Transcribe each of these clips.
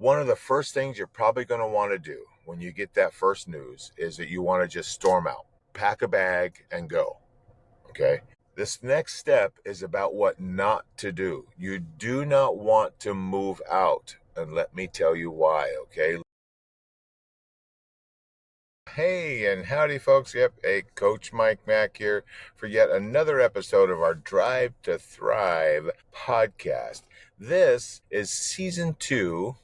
One of the first things you're probably going to want to do when you get that first news is that you want to just storm out, pack a bag, and go. Okay? This next step is about what not to do. You do not want to move out. And let me tell you why, okay? Hey, and howdy, folks. Yep, hey, Coach Mike Mack here for yet another episode of our Drive to Thrive podcast. This is season 2.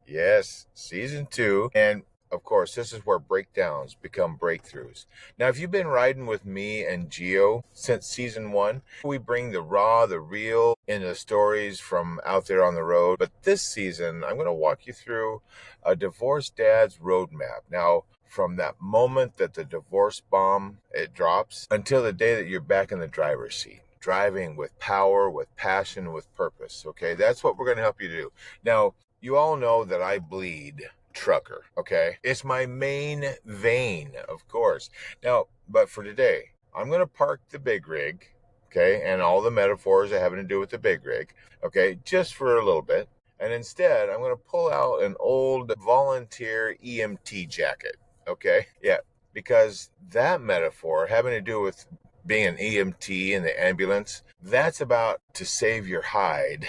Yes, season 2. And of course, this is where breakdowns become breakthroughs. Now, if you've been riding with me and Gio since season 1, we bring the raw, the real in the stories from out there on the road. But this season, I'm going to walk you through a divorced dad's roadmap. Now, from that moment that the divorce bomb it drops until the day that you're back in the driver's seat, driving with power, with passion, with purpose. Okay, that's what we're going to help you do. Now, you all know that I bleed trucker, okay? It's my main vein, of course. Now, but for today, I'm going to park the big rig, okay, and all the metaphors that having to do with the big rig, okay, just for a little bit. And instead, I'm going to pull out an old volunteer EMT jacket, okay? Yeah, because that metaphor having to do with being an EMT in the ambulance, that's about to save your hide.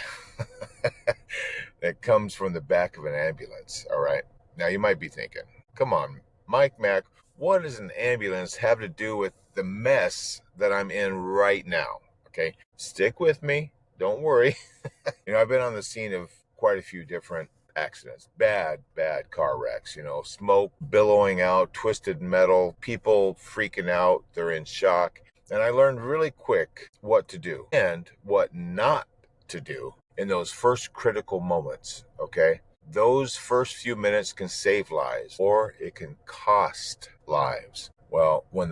That comes from the back of an ambulance, all right? Now, you might be thinking, come on, Mike Mack, what does an ambulance have to do with the mess that I'm in right now? Okay, stick with me. Don't worry. I've been on the scene of quite a few different accidents, bad car wrecks, smoke billowing out, twisted metal, people freaking out, they're in shock. And I learned really quick what to do and what not to do in those first critical moments, okay? Those first few minutes can save lives or it can cost lives. Well, when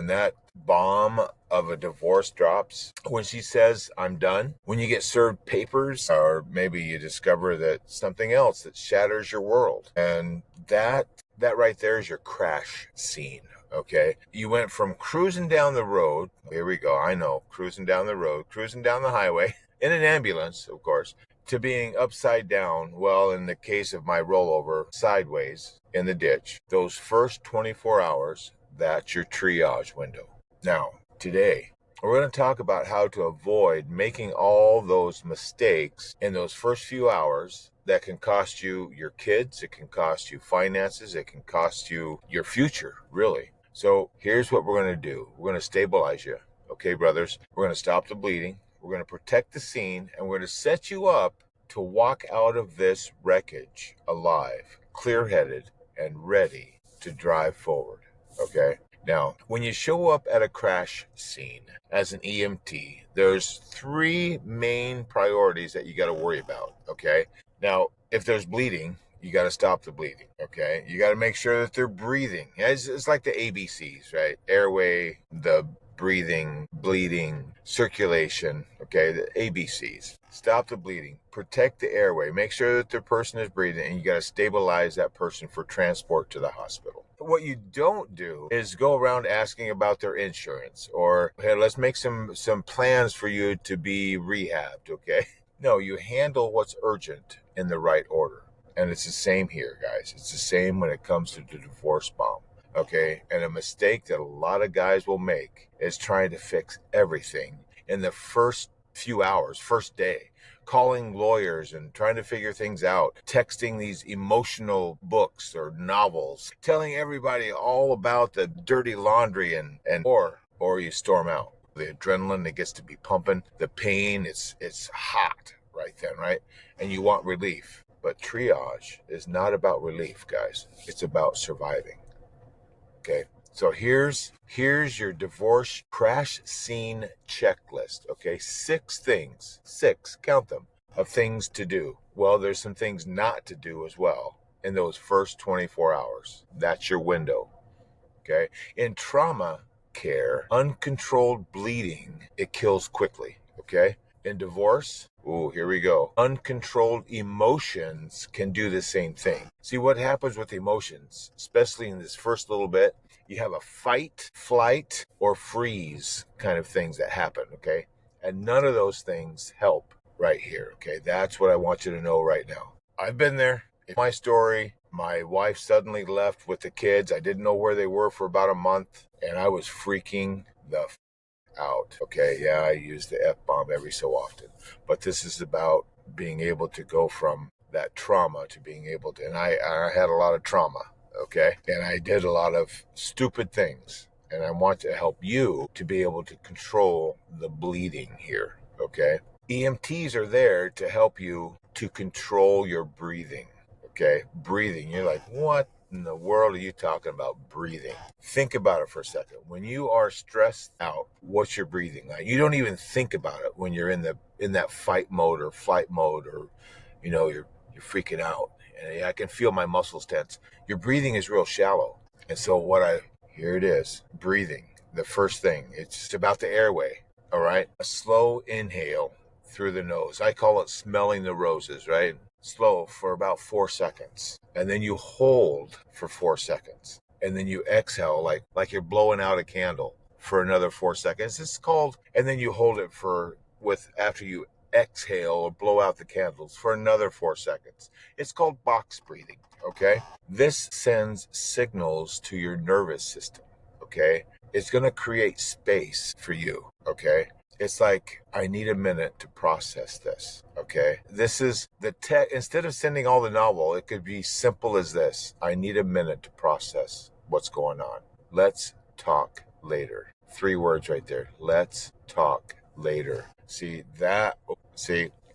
that bomb of a divorce drops, when she says, I'm done, when you get served papers, or maybe you discover that something else that shatters your world. And that right there is your crash scene. Okay, you went from cruising down the road, here we go, I know, cruising down the road, cruising down the highway, in an ambulance, of course, to being upside down, well, in the case of my rollover, sideways in the ditch. Those first 24 hours, that's your triage window. Now, today, we're going to talk about how to avoid making all those mistakes in those first few hours that can cost you your kids, it can cost you finances, it can cost you your future, really. So here's what we're going to do. We're going to stabilize you, okay, brothers? We're going to stop the bleeding. We're going to protect the scene, and we're going to set you up to walk out of this wreckage alive, clear-headed, and ready to drive forward, okay? Now, when you show up at a crash scene as an EMT, there's 3 main priorities that you got to worry about, okay? Now, if there's bleeding, you got to stop the bleeding, okay? You got to make sure that they're breathing. It's like the ABCs, right? Airway, the breathing, bleeding, circulation, okay? The ABCs. Stop the bleeding. Protect the airway. Make sure that the person is breathing, and you got to stabilize that person for transport to the hospital. What you don't do is go around asking about their insurance or, hey, let's make some plans for you to be rehabbed, okay? No, you handle what's urgent in the right order. And it's the same here, guys. It's the same when it comes to the divorce bomb, okay? And a mistake that a lot of guys will make is trying to fix everything in the first few hours, first day, calling lawyers and trying to figure things out, texting these emotional books or novels, telling everybody all about the dirty laundry or you storm out. The adrenaline that gets to be pumping, the pain, it's hot right then, right? And you want relief. But triage is not about relief, guys. It's about surviving. Okay? So here's your divorce crash scene checklist. Okay? 6 things. 6, count them, of things to do. Well, there's some things not to do as well in those first 24 hours. That's your window. Okay? In trauma care, uncontrolled bleeding, it kills quickly. Okay? In divorce, here we go. Uncontrolled emotions can do the same thing. See what happens with emotions, especially in this first little bit, you have a fight, flight, or freeze kind of things that happen, okay? And none of those things help right here, okay? That's what I want you to know right now. I've been there. My story, my wife suddenly left with the kids. I didn't know where they were for about a month, and I was freaking the out. Okay, yeah, I use the F-bomb every so often, but this is about being able to go from that trauma to being able to, and I had a lot of trauma, okay, and I did a lot of stupid things, and I want to help you to be able to control the bleeding here, okay? EMTs are there to help you to control your breathing, okay? Breathing, you're like, what in the world are you talking about breathing? Think about it for a second. When you are stressed out, what's your breathing like? You don't even think about it when you're in that fight mode or flight mode, or you're freaking out. And I can feel my muscles tense. Your breathing is real shallow. And so here it is, breathing. The first thing, it's about the airway, all right? A slow inhale through the nose. I call it smelling the roses, right? Slow for about 4 seconds. And then you hold for 4 seconds. And then you exhale like you're blowing out a candle for another 4 seconds. It's called, and then you hold it after you exhale or blow out the candles for another 4 seconds. It's called box breathing, okay? This sends signals to your nervous system, okay? It's going to create space for you, okay? It's like, I need a minute to process this, okay? This is instead of sending all the novel, it could be simple as this. I need a minute to process what's going on. Let's talk later. 3 words right there. Let's talk later. See,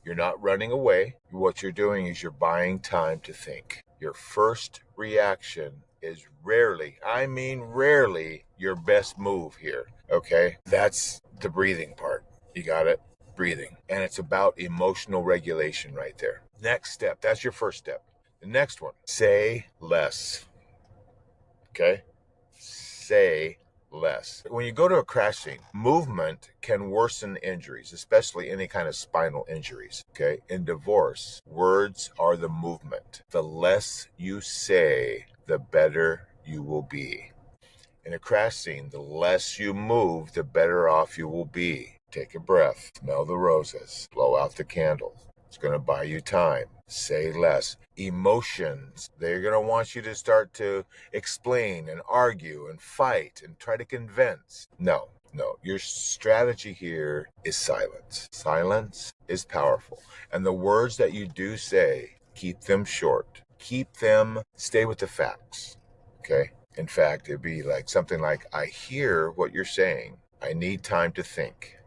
you're not running away. What you're doing is you're buying time to think. Your first reaction is rarely, I mean rarely, your best move here, okay? That's the breathing part. You got it? Breathing. And it's about emotional regulation right there. Next step, that's your first step. The next one, say less, okay? Say less. When you go to a crash scene, movement can worsen injuries, especially any kind of spinal injuries, okay? In divorce, words are the movement. The less you say, the better you will be. In a crash scene, the less you move, the better off you will be. Take a breath, smell the roses, blow out the candle. It's going to buy you time. Say less. Emotions, they're going to want you to start to explain and argue and fight and try to convince. No. Your strategy here is silence. Silence is powerful. And the words that you do say, keep them short. Stay with the facts. Okay? In fact, it'd be like something like, I hear what you're saying. I need time to think.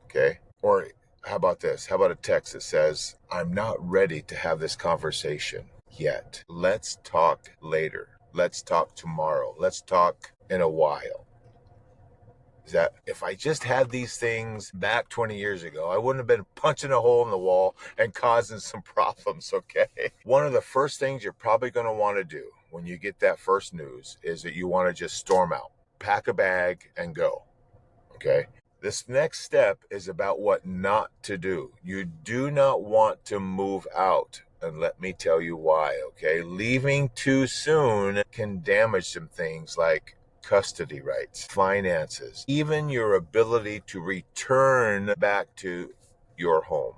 Okay? Or how about this? How about a text that says, I'm not ready to have this conversation yet. Let's talk later. Let's talk tomorrow. Let's talk in a while. Is that if I just had these things back 20 years ago, I wouldn't have been punching a hole in the wall and causing some problems, okay? One of the first things you're probably going to want to do when you get that first news is that you want to just storm out, pack a bag and go, okay? This next step is about what not to do. You do not want to move out. And let me tell you why, okay? Leaving too soon can damage some things like custody rights, finances, even your ability to return back to your home,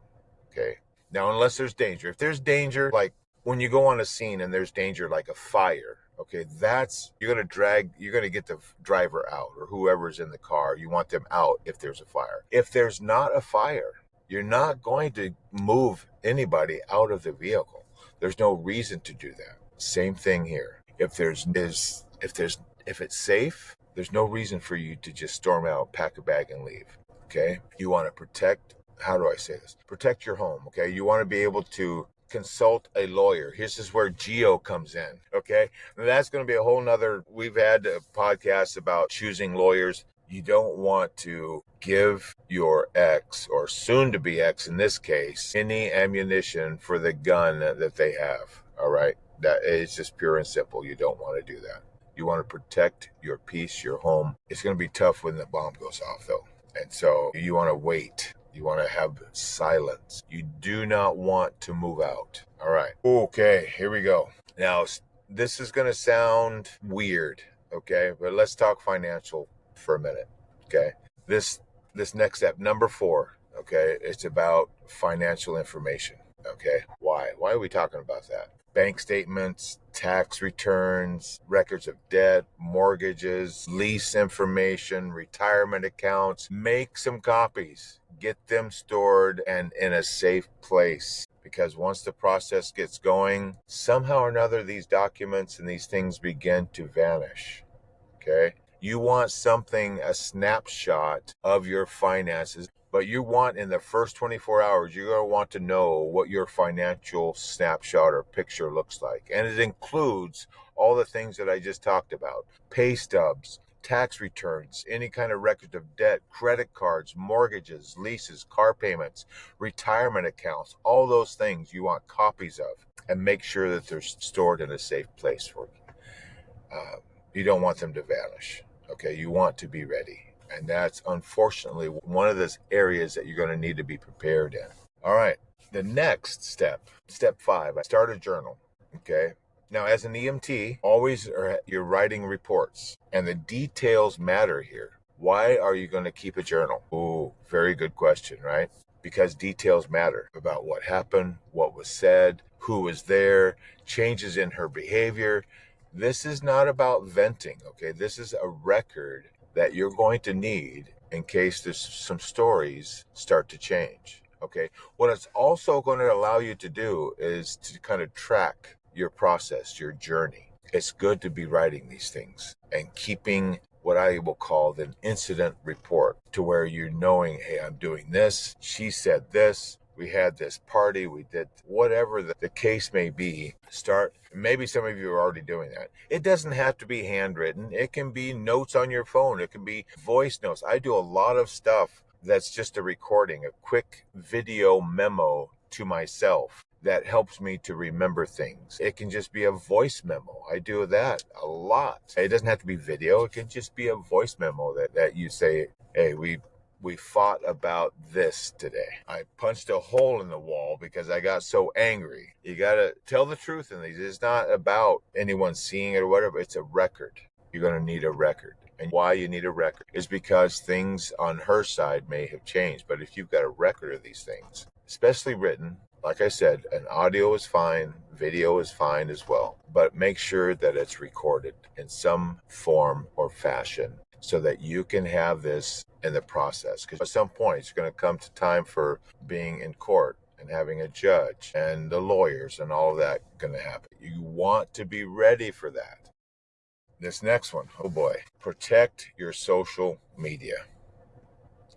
okay? Now, unless there's danger. If there's danger, like when you go on a scene and there's danger like a fire, okay, you're going to get the driver out or whoever's in the car. You want them out if there's a fire. If there's not a fire, you're not going to move anybody out of the vehicle. There's no reason to do that. Same thing here. If it's safe, there's no reason for you to just storm out, pack a bag and leave. Okay? You want to protect your home, okay? You want to be able to consult a lawyer. This is where Geo comes in, okay? And that's going to be a whole nother, we've had a podcast about choosing lawyers. You don't want to give your ex, or soon to be ex in this case, any ammunition for the gun that they have, all right? That is just pure and simple. You don't want to do that. You want to protect your peace, your home. It's going to be tough when the bomb goes off, though. And so you want to wait. You want to have silence. You do not want to move out. All right. Okay, here we go. Now, this is going to sound weird, okay? But let's talk financial for a minute, okay? This next step, number 4, okay? It's about financial information. Okay, why? Why are we talking about that? Bank statements, tax returns, records of debt, mortgages, lease information, retirement accounts. Make some copies. Get them stored and in a safe place. Because once the process gets going, somehow or another, these documents and these things begin to vanish. Okay? You want something, a snapshot of your finances, but you want in the first 24 hours, you're going to want to know what your financial snapshot or picture looks like. And it includes all the things that I just talked about: pay stubs, tax returns, any kind of record of debt, credit cards, mortgages, leases, car payments, retirement accounts, all those things you want copies of, and make sure that they're stored in a safe place for you. You don't want them to vanish. Okay, you want to be ready. And that's unfortunately one of those areas that you're going to need to be prepared in. All right, the next step, step 5, I start a journal. Okay, now as an EMT, always you're writing reports, and the details matter here. Why are you going to keep a journal? Ooh, very good question, right? Because details matter about what happened, what was said, who was there, changes in her behavior. This is not about venting, okay? This is a record that you're going to need in case there's some stories start to change, okay? What it's also going to allow you to do is to kind of track your process, your journey. It's good to be writing these things and keeping what I will call an incident report, to where you're knowing, hey, I'm doing this, she said this, we had this party, we did whatever the case may be. Start, maybe some of you are already doing that. It doesn't have to be handwritten. It can be notes on your phone. It can be voice notes. I do a lot of stuff that's just a recording, a quick video memo to myself that helps me to remember things. It can just be a voice memo. I do that a lot. It doesn't have to be video. It can just be a voice memo that you say, hey, we fought about this today. I punched a hole in the wall because I got so angry. You got to tell the truth in these. It's not about anyone seeing it or whatever. It's a record. You're going to need a record. And why you need a record is because things on her side may have changed. But if you've got a record of these things, especially written, like I said, an audio is fine, video is fine as well. But make sure that it's recorded in some form or fashion, so that you can have this in the process. Because at some point, it's going to come to time for being in court and having a judge and the lawyers and all of that going to happen. You want to be ready for that. This next one, oh boy, protect your social media.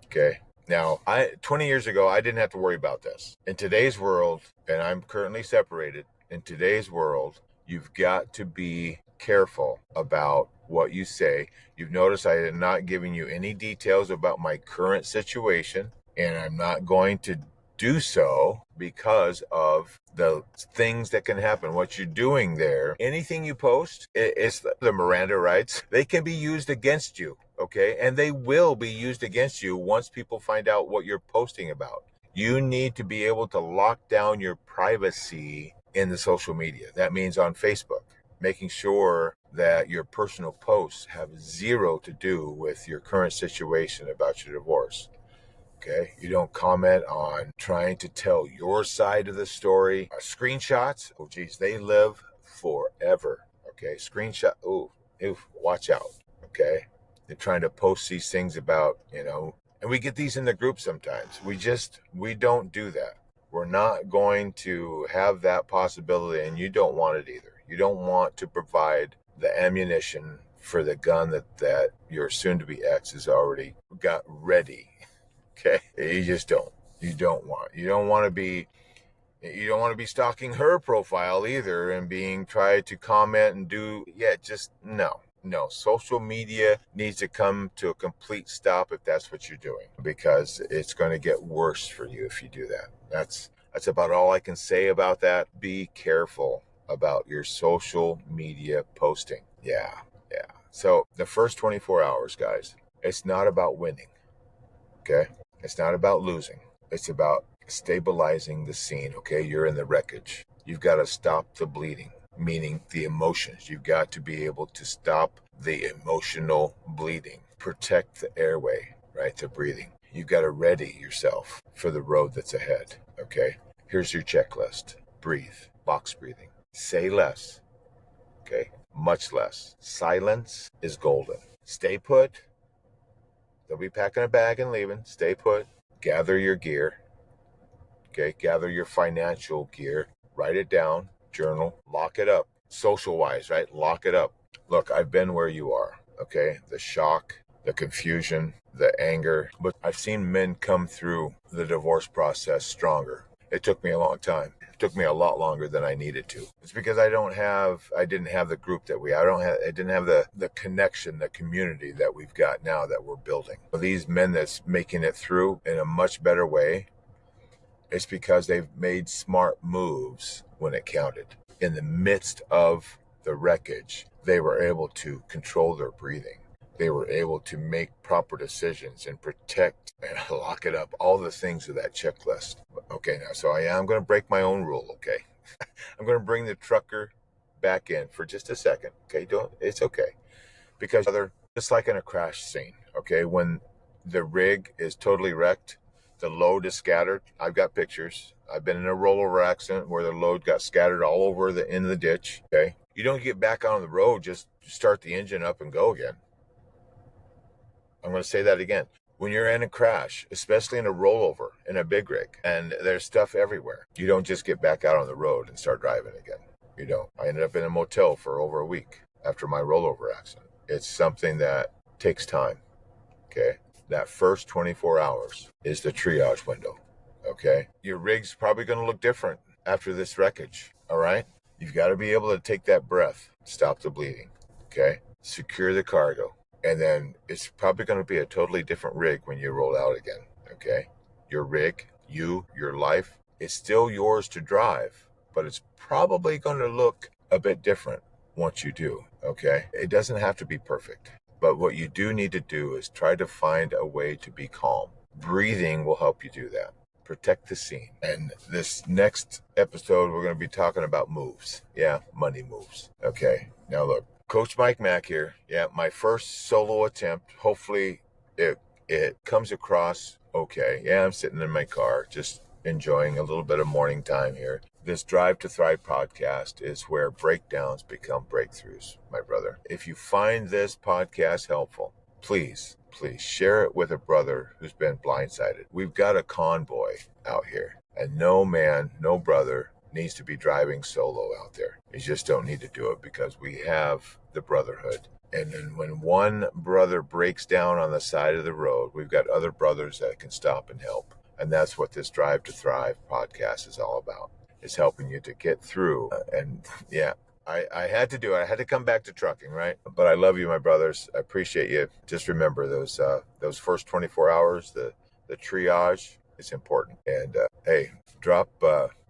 Okay. Now, 20 years ago, I didn't have to worry about this. In today's world, and I'm currently separated, in today's world, you've got to be careful about what you say. You've noticed I am not giving you any details about my current situation, and I'm not going to do so because of the things that can happen. What you're doing there, anything you post, it's the Miranda rights. They can be used against you, okay? And they will be used against you once people find out what you're posting about. You need to be able to lock down your privacy in the social media. That means on Facebook, making sure that your personal posts have zero to do with your current situation about your divorce. Okay, you don't comment on trying to tell your side of the story. Screenshots, oh geez, they live forever. Okay, screenshot, watch out. Okay, they're trying to post these things about, and we get these in the group sometimes. We don't do that. We're not going to have that possibility, and you don't want it either. You don't want to provide the ammunition for the gun that your soon-to-be ex has already got ready. Okay, you just don't. You don't want to be stalking her profile either and being tried to comment and do. Just no. Social media needs to come to a complete stop if that's what you're doing, because it's going to get worse for you if you do that. That's about all I can say about that. Be careful about your social media posting. Yeah. So the first 24 hours, guys, it's not about winning. Okay? It's not about losing. It's about stabilizing the scene, okay? You're in the wreckage. You've got to stop the bleeding, meaning the emotions. You've got to be able to stop the emotional bleeding. Protect the airway, right? The breathing. You've got to ready yourself for the road that's ahead, okay? Here's your checklist. Breathe. Box breathing. Say less. Okay? Much less. Silence is golden. Stay put. They'll be packing a bag and leaving. Stay put. Gather your gear. Okay? Gather your financial gear. Write it down. Journal. Lock it up. Social wise, right? Lock it up. Look, I've been where you are. Okay? The shock, the confusion, the anger. But I've seen men come through the divorce process stronger. It took me a long time. It took me a lot longer than I needed to. It's because I didn't have the group that I didn't have the connection, the community that we've got now that we're building. These men that's making it through in a much better way, it's because they've made smart moves when it counted. In the midst of the wreckage, they were able to control their breathing. They were able to make proper decisions and protect and lock it up, all the things of that checklist. Okay, now, so I am going to break my own rule, okay? I'm going to bring the trucker back in for just a second, okay? It's okay. Because just like in a crash scene, okay, when the rig is totally wrecked, the load is scattered. I've got pictures. I've been in a rollover accident where the load got scattered all over the end of the ditch, okay? You don't get back on the road, just start the engine up and go again. I'm going to say that again. When you're in a crash, especially in a rollover, in a big rig, and there's stuff everywhere, you don't just get back out on the road and start driving again. You don't. I ended up in a motel for over a week after my rollover accident. It's something that takes time, okay? That first 24 hours is the triage window, okay? Your rig's probably going to look different after this wreckage, all right? You've got to be able to take that breath, stop the bleeding, okay? Secure the cargo. And then it's probably going to be a totally different rig when you roll out again, okay? Your rig, your life, it's still yours to drive, but it's probably going to look a bit different once you do, okay? It doesn't have to be perfect, but what you do need to do is try to find a way to be calm. Breathing will help you do that. Protect the scene. And this next episode, we're going to be talking about moves. Yeah, money moves. Okay, now look. Coach Mike Mack here. Yeah, my first solo attempt. Hopefully it comes across okay. Yeah, I'm sitting in my car just enjoying a little bit of morning time here. This Drive to Thrive podcast is where breakdowns become breakthroughs, my brother. If you find this podcast helpful, please share it with a brother who's been blindsided. We've got a convoy out here, and no man, no brother needs to be driving solo out there. You just don't need to do it because we have the brotherhood. And then when one brother breaks down on the side of the road, we've got other brothers that can stop and help. And that's what this Drive to Thrive podcast is all about. It's helping you to get through. I had to do it. I had to come back to trucking, right? But I love you, my brothers. I appreciate you. Just remember those first 24 hours, the triage is important. And hey, drop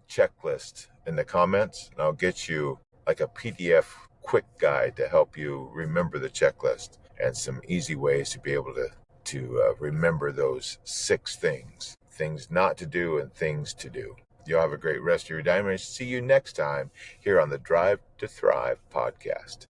checklist in the comments, and I'll get you like a PDF quick guide to help you remember the checklist and some easy ways to be able to remember those 6 things not to do and things to do. You'll have a great rest of your day. I'm going to see you next time here on the Drive to Thrive podcast.